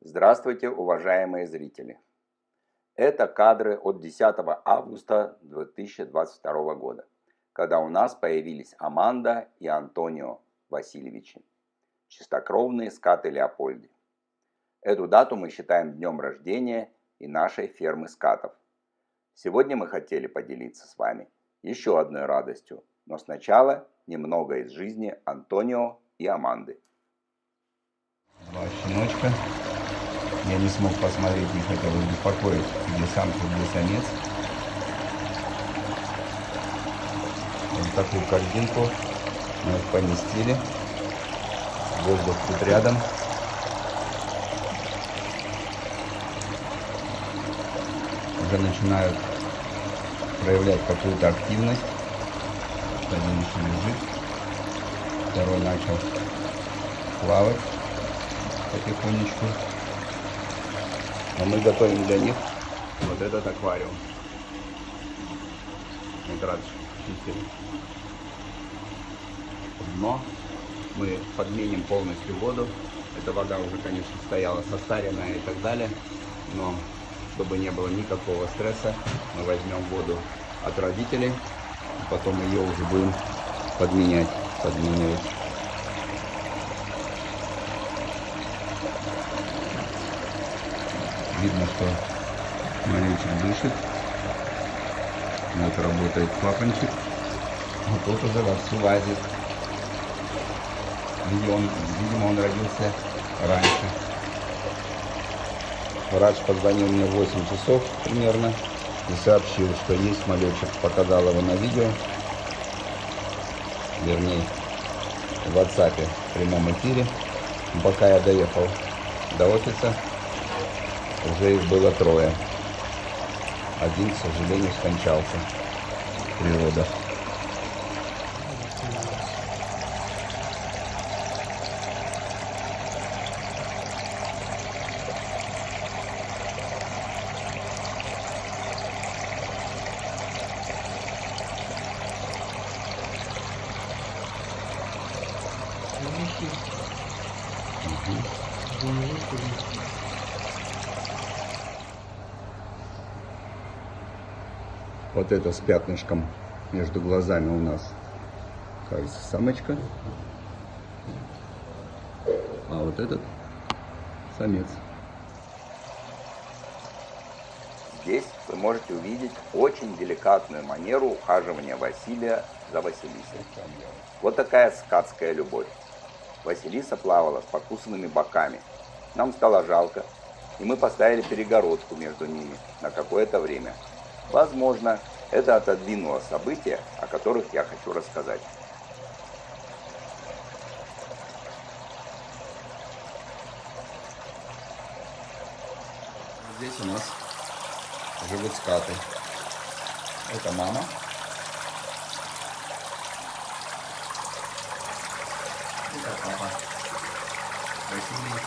Здравствуйте, уважаемые зрители! Это кадры от 10 августа 2022 года, когда у нас появились Аманда и Антонио Васильевичи, чистокровные скаты Леопольди. Эту дату мы считаем днем рождения и нашей фермы скатов. Сегодня мы хотели поделиться с вами еще одной радостью, но сначала немного из жизни Антонио и Аманды. Два щеночка. Я не смог посмотреть, не хотел их беспокоить, где самка, где самец. Вот такую корзинку мы их поместили. Воздух тут рядом. Уже начинают проявлять какую-то активность. Один еще лежит, второй начал плавать потихонечку. А мы готовим для них вот этот аквариум. Вот раз чистили. Дно мы подменим полностью воду. Эта вода уже, конечно, стояла состаренная и так далее. Но чтобы не было никакого стресса, мы возьмем воду от родителей. Потом ее уже будем подменивать. Видно, что мальчик дышит. Вот работает клапанчик. А тут уже вовсю лазит. Видимо, он родился раньше. Врач позвонил мне в 8 часов примерно и сообщил, что есть малечек. Показал его на видео. Вернее, в WhatsApp в прямом эфире. Пока я доехал до офиса, уже их было 3. Один, к сожалению, скончался при родах. Вот это с пятнышком между глазами у нас, кажется, самочка. А вот этот самец. Здесь вы можете увидеть очень деликатную манеру ухаживания Василия за Василисой. Вот такая скатская любовь. Василиса плавала с покусанными боками. Нам стало жалко, и мы поставили перегородку между ними на какое-то время. Возможно, это отодвинуло события, о которых я хочу рассказать. Здесь у нас живут скаты. Это мама. Это папа. Василий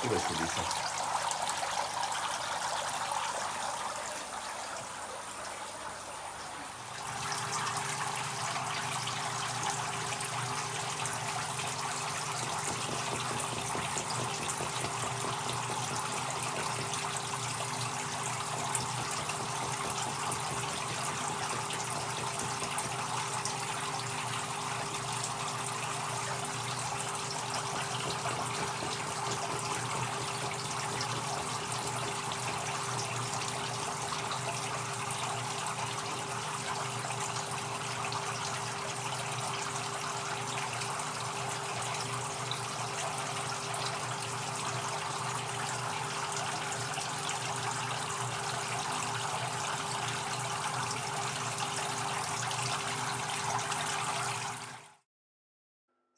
и Василиса.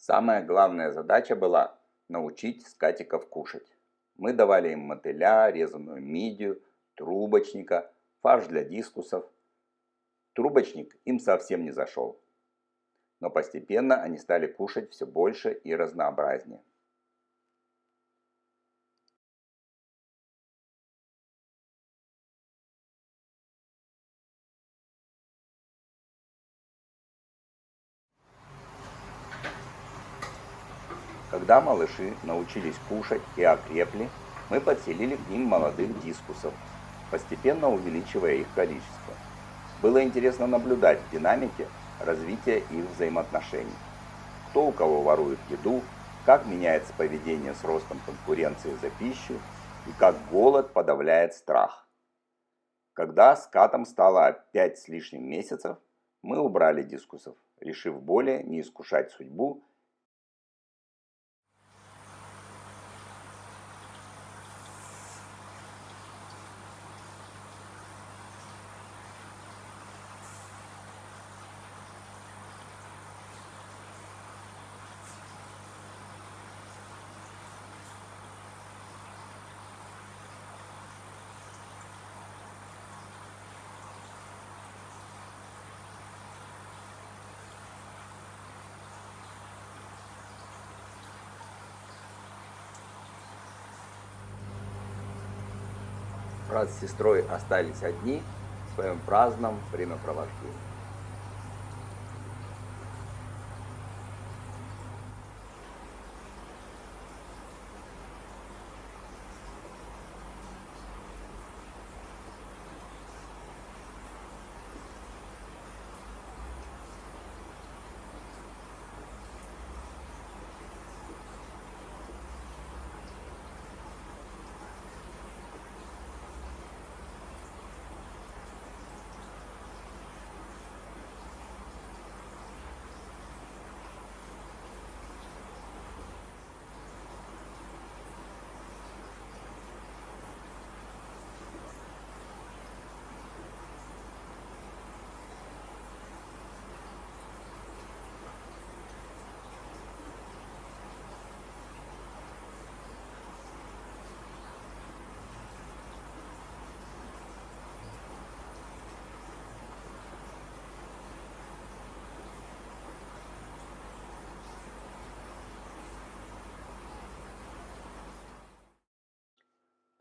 Самая главная задача была научить скатиков кушать. Мы давали им мотыля, резаную мидию, трубочника, фарш для дискусов. Трубочник им совсем не зашел. Но постепенно они стали кушать все больше и разнообразнее. Когда малыши научились кушать и окрепли, мы подселили к ним молодых дискусов, постепенно увеличивая их количество. Было интересно наблюдать в динамике развития их взаимоотношений. Кто у кого ворует еду, как меняется поведение с ростом конкуренции за пищу и как голод подавляет страх. Когда скатам стало 5 с лишним месяцев, мы убрали дискусов, решив более не искушать судьбу. Брат с сестрой остались одни в своем праздном времяпровождении.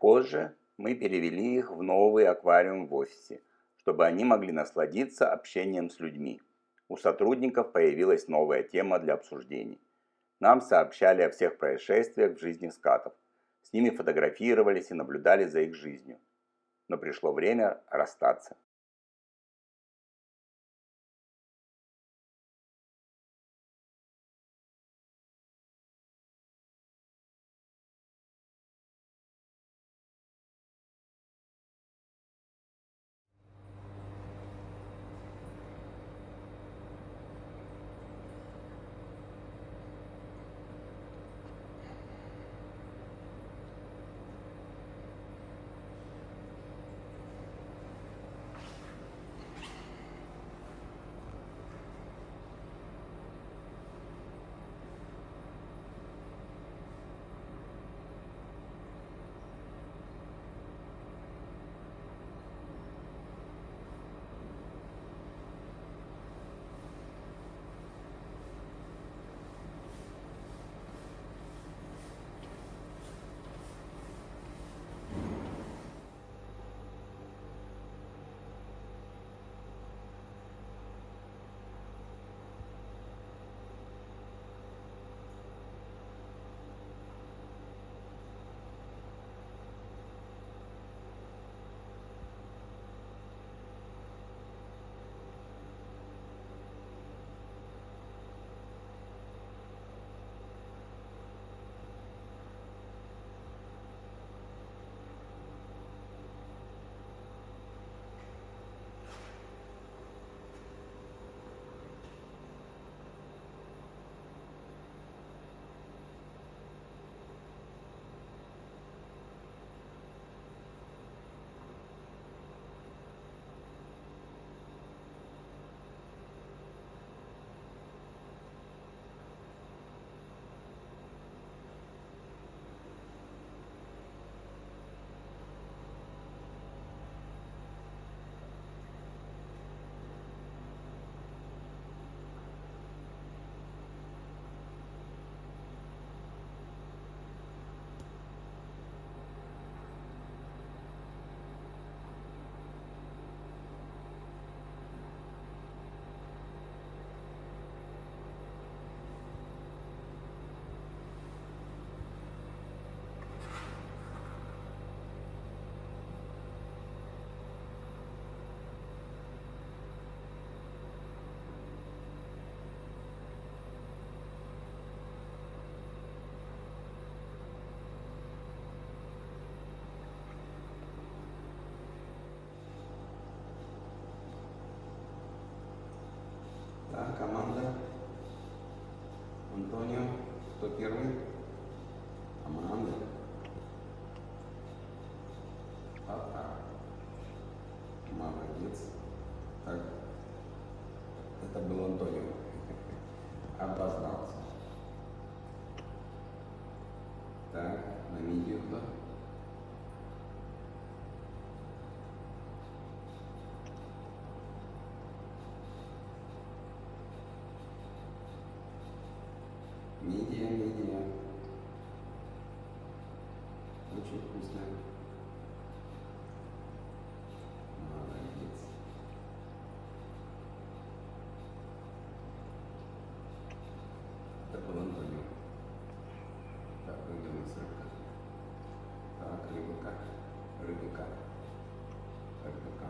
Позже мы перевели их в новый аквариум в офисе, чтобы они могли насладиться общением с людьми. У сотрудников появилась новая тема для обсуждений. Нам сообщали о всех происшествиях в жизни скатов. С ними фотографировались и наблюдали за их жизнью. Но пришло время расстаться. Аманда? Антонио? Кто первый? Аманда. Ага. Молодец. Так. Это был Антонио. Обознался. Так, на медиа. Медиа. Очень вкусно. Молодец. Это был Антонио. Так, выглядит рыбка. Так, рыбка.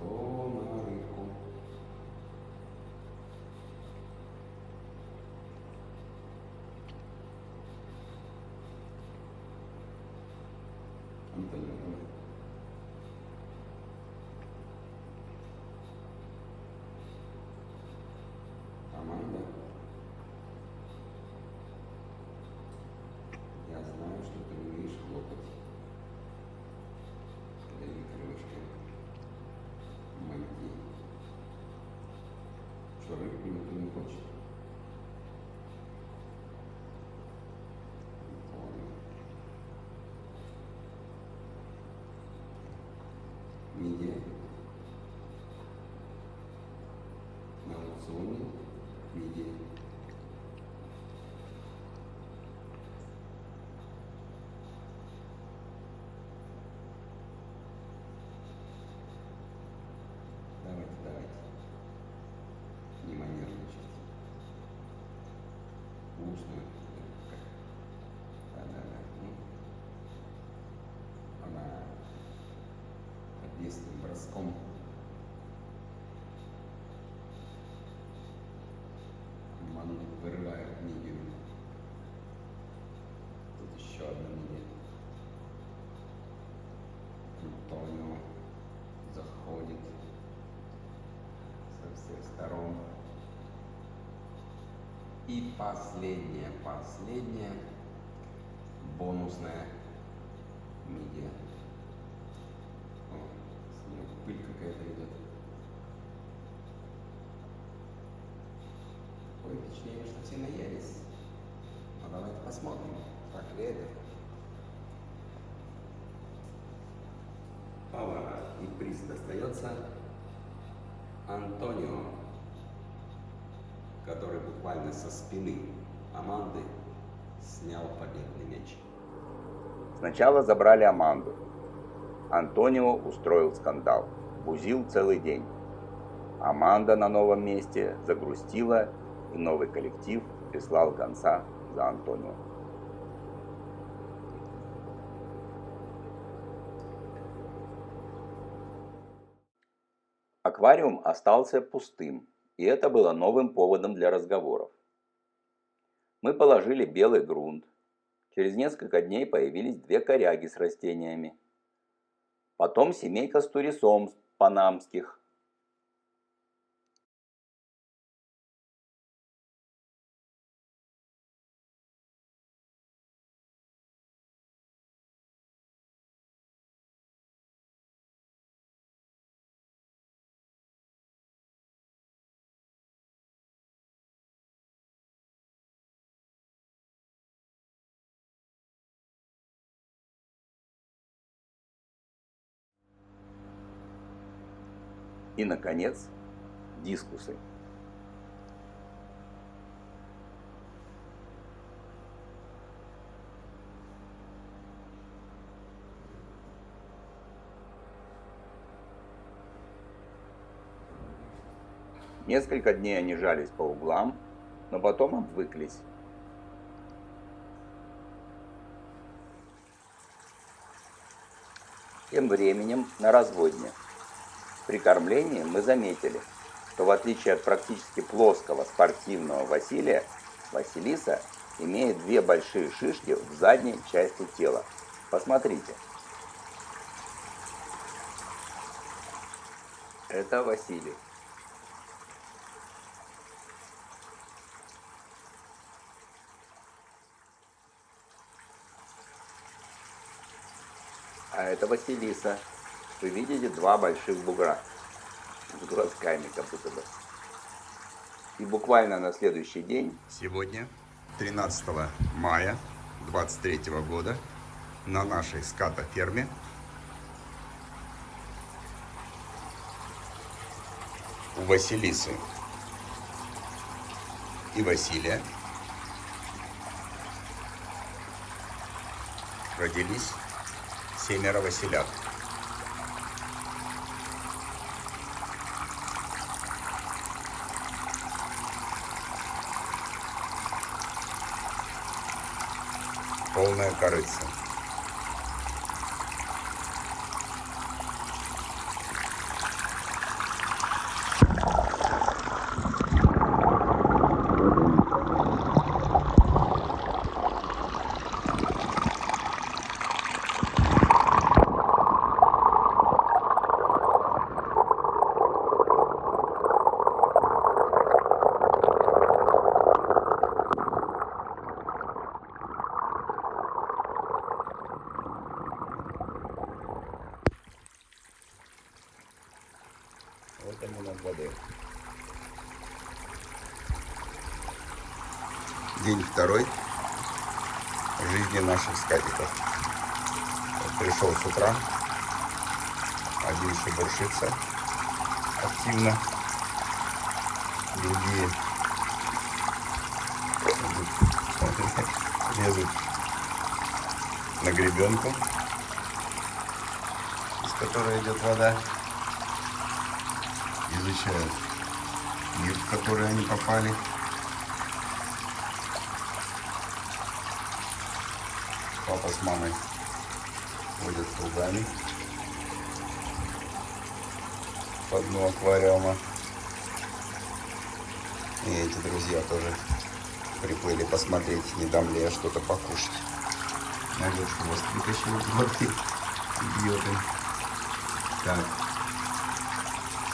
О, на рыбку. Антонио, давай. Аманда. Я знаю, что ты умеешь хлопать. Дай крылышки. Маньки. Что, рыбку никто не хочет? Медиа. На аукционе. Медиа. Давайте. Не манерничать. Вкусная. Да. Она ответственным броском. Аманду вырывает медиум. Тут еще одна медиа. Антонио заходит со всех сторон. И последняя, бонусная медиа. О, с нее пыль какая-то идет. Ой, впечатление, что все наелись. Ну давайте посмотрим, так ли это. И приз достается Антонио, который буквально со спины Аманды снял победный мяч. Сначала забрали Аманду. Антонио устроил скандал, бузил целый день. Аманда на новом месте загрустила, и новый коллектив прислал гонца за Антонио. Аквариум остался пустым, и это было новым поводом для разговоров. Мы положили белый грунт. Через несколько дней появились 2 коряги с растениями. Потом семейка стурисом панамских. И, наконец, дискусы. Несколько дней они жались по углам, но потом обвыклись. Тем временем на разводне. При кормлении мы заметили, что в отличие от практически плоского спортивного Василия, Василиса имеет 2 большие шишки в задней части тела. Посмотрите. Это Василий. А это Василиса. Вы видите два больших бугра с глазками, как будто бы. И буквально на следующий день, сегодня, 13 мая 23 года, на нашей скатоферме у Василисы и Василия родились 7 василят. Полная корыца. Вот они над водой. День второй жизни наших скатиков. Вот пришел с утра, один шебуршится активно, другие лезут на гребенку, из которой идет вода, изучают мир, в который они попали. Папа с мамой ходят кругами по дну аквариума. И эти друзья тоже приплыли посмотреть, не дам ли я что-то покушать. Найдет хвост, вытащил из воды и бьет им. Так,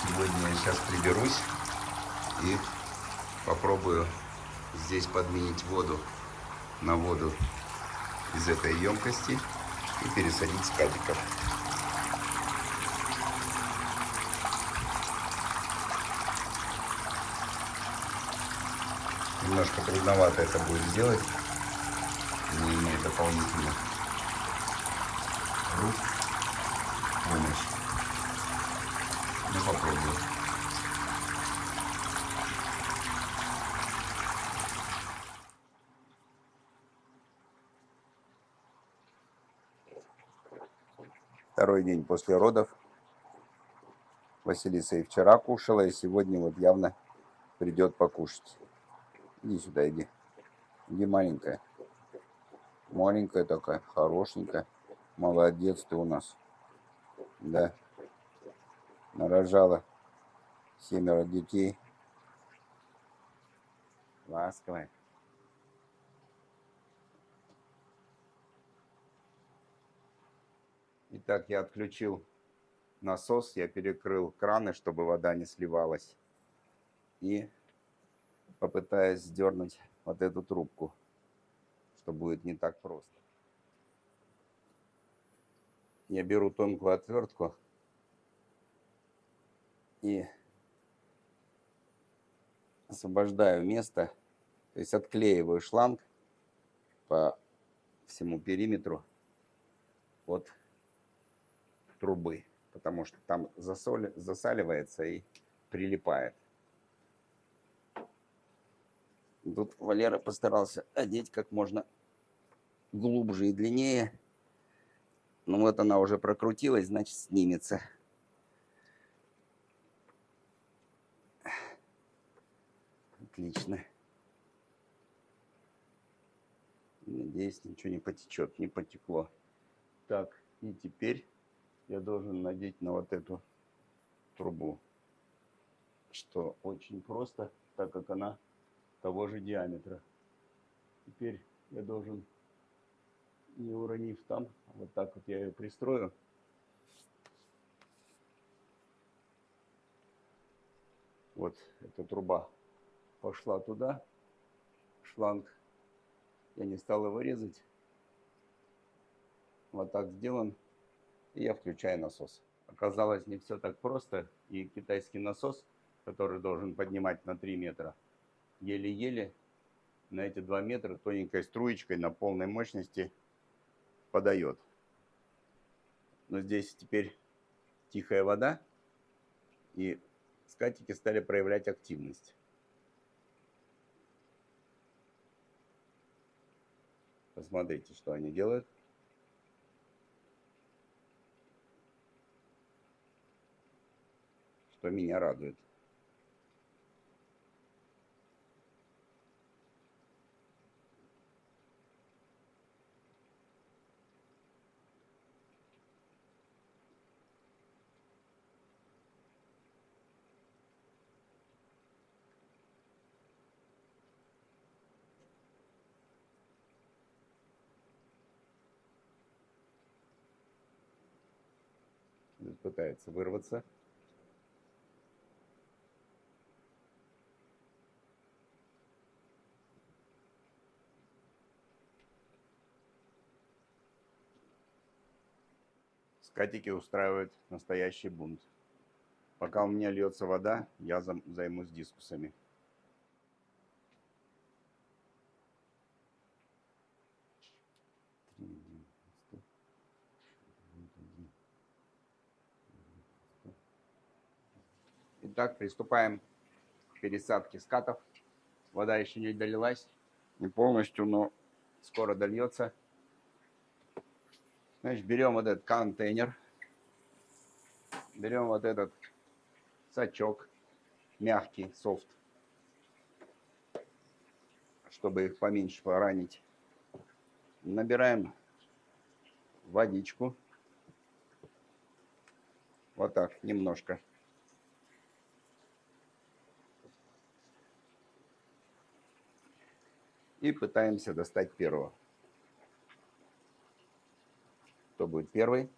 сегодня я сейчас приберусь и попробую здесь подменить воду на воду из этой емкости и пересадить скатиков. Немножко трудновато это будет сделать, не имея дополнительных рук, помощь. Но попробую. Второй день после родов. Василиса и вчера кушала, и сегодня вот явно придет покушать. Иди сюда, иди. Иди, маленькая. Маленькая такая, хорошенькая. Молодец ты у нас. Да. Нарожала 7 детей. Ласковая. Итак, я отключил насос, я перекрыл краны, чтобы вода не сливалась. И попытаюсь сдернуть вот эту трубку, что будет не так просто. Я беру тонкую отвертку и освобождаю место, то есть отклеиваю шланг по всему периметру от трубы, потому что там засаливается и прилипает. Тут Валера постарался одеть как можно глубже и длиннее. Ну вот она уже прокрутилась, значит снимется. Отлично. Надеюсь, ничего не потечет, не потекло. Так, и теперь я должен надеть на вот эту трубу, что очень просто, так как она того же диаметра. Теперь я должен, не уронив там, вот так вот я ее пристрою. Вот эта труба пошла туда, шланг, я не стал его резать, вот так сделан, И я включаю насос. Оказалось, не все так просто. И китайский насос, который должен поднимать на 3 метра, еле-еле на эти 2 метра тоненькой струечкой на полной мощности подает. Но здесь теперь тихая вода, и скатики стали проявлять активность. Посмотрите, что они делают. Что меня радует. Пытается вырваться. Скатики устраивают настоящий бунт. Пока у меня льется вода, я займусь дискусами. Итак, приступаем к пересадке скатов. Вода еще не долилась, не полностью, но скоро дольется. Значит, берем вот этот контейнер, берем вот этот сачок, мягкий, софт, чтобы их поменьше поранить. Набираем водичку. Вот так, немножко. И пытаемся достать первого. Кто будет первый?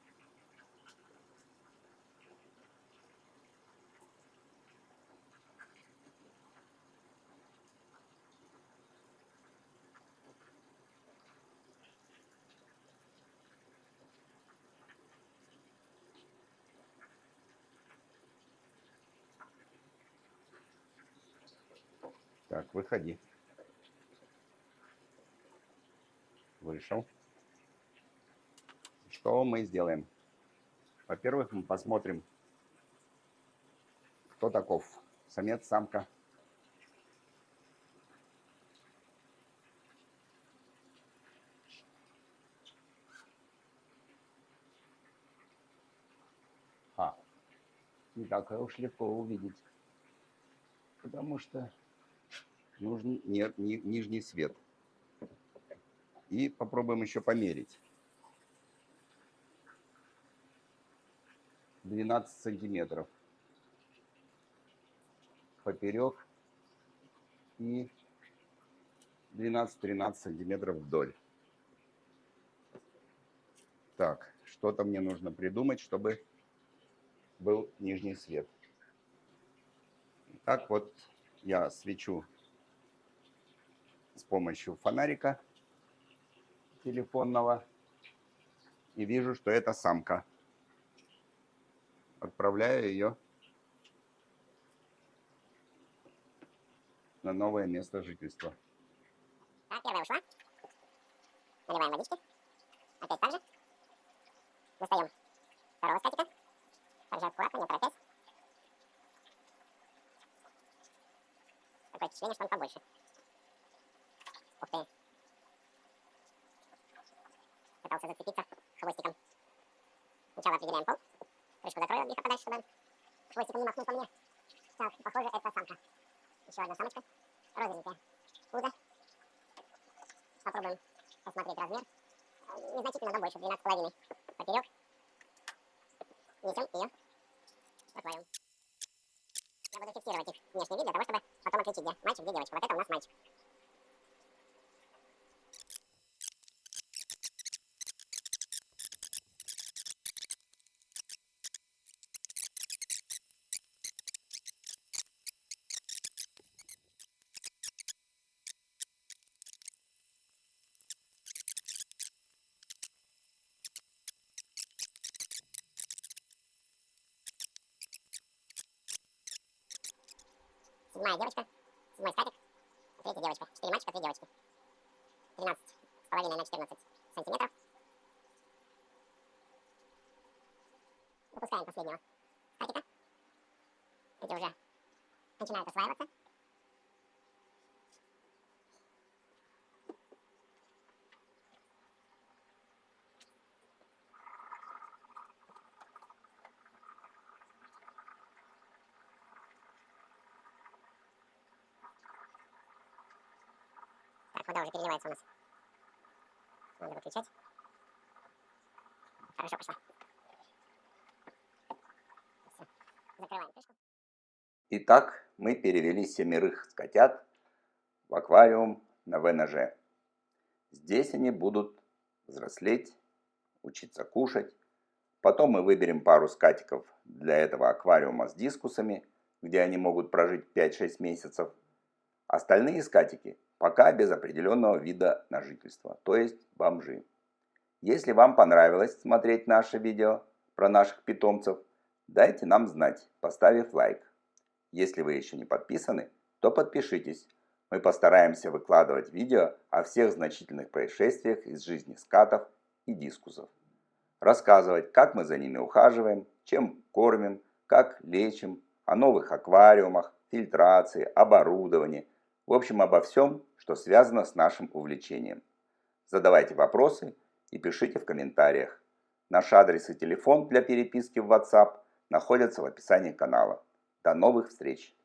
Так, выходи. Вышел. Что мы сделаем? Во-первых, мы посмотрим, кто таков. Самец, самка. Не так уж легко увидеть. Потому что нужен нижний свет. И попробуем еще померить. 12 сантиметров поперек и 12-13 сантиметров вдоль. Так, что-то мне нужно придумать, чтобы был нижний свет. Так вот я свечу с помощью фонарика телефонного и вижу, что это самка. Отправляю ее на новое место жительства. Так, первая ушла. Наливаем водички. Опять так же. Достаем второго скатика. Также аккуратно, не торопясь. Такое впечатление, что он побольше. Ух ты. Пытался зацепиться хвостиком. Сначала определяем пол. Крышку закрою от греха подальше, чтобы хвостиком не махнул по мне. Так, похоже, это самка. Еще одна самочка. Розовенькая. Пузо. Попробуем посмотреть размер. Незначительно, но больше, 12,5. Поперек. Несем ее в аквариум. Я буду фиксировать их внешний вид для того, чтобы потом отличить, где мальчик, где девочка. Вот это у нас мальчик. 7 девочка, 7 скатик, 3 девочка. 4 мальчика, 3 девочки. 13,5 на 14 сантиметров. Выпускаем последнего скатика. Эти уже начинают осваиваться. Так, вода уже переливается у нас. Надо выключать. Хорошо пошла. Все. Закрываем крышку. Итак, мы перевели 7 котят в аквариум на ВНЖ. Здесь они будут взрослеть, учиться кушать. Потом мы выберем пару скатиков для этого аквариума с дискусами, где они могут прожить 5-6 месяцев. Остальные скатики пока без определенного вида на жительство, то есть бомжи. Если вам понравилось смотреть наше видео про наших питомцев, дайте нам знать, поставив лайк. Если вы еще не подписаны, то подпишитесь. Мы постараемся выкладывать видео о всех значительных происшествиях из жизни скатов и дискусов. Рассказывать, как мы за ними ухаживаем, чем кормим, как лечим, о новых аквариумах, фильтрации, оборудовании. В общем, обо всем, что связано с нашим увлечением. Задавайте вопросы и пишите в комментариях. Наш адрес и телефон для переписки в WhatsApp находятся в описании канала. До новых встреч!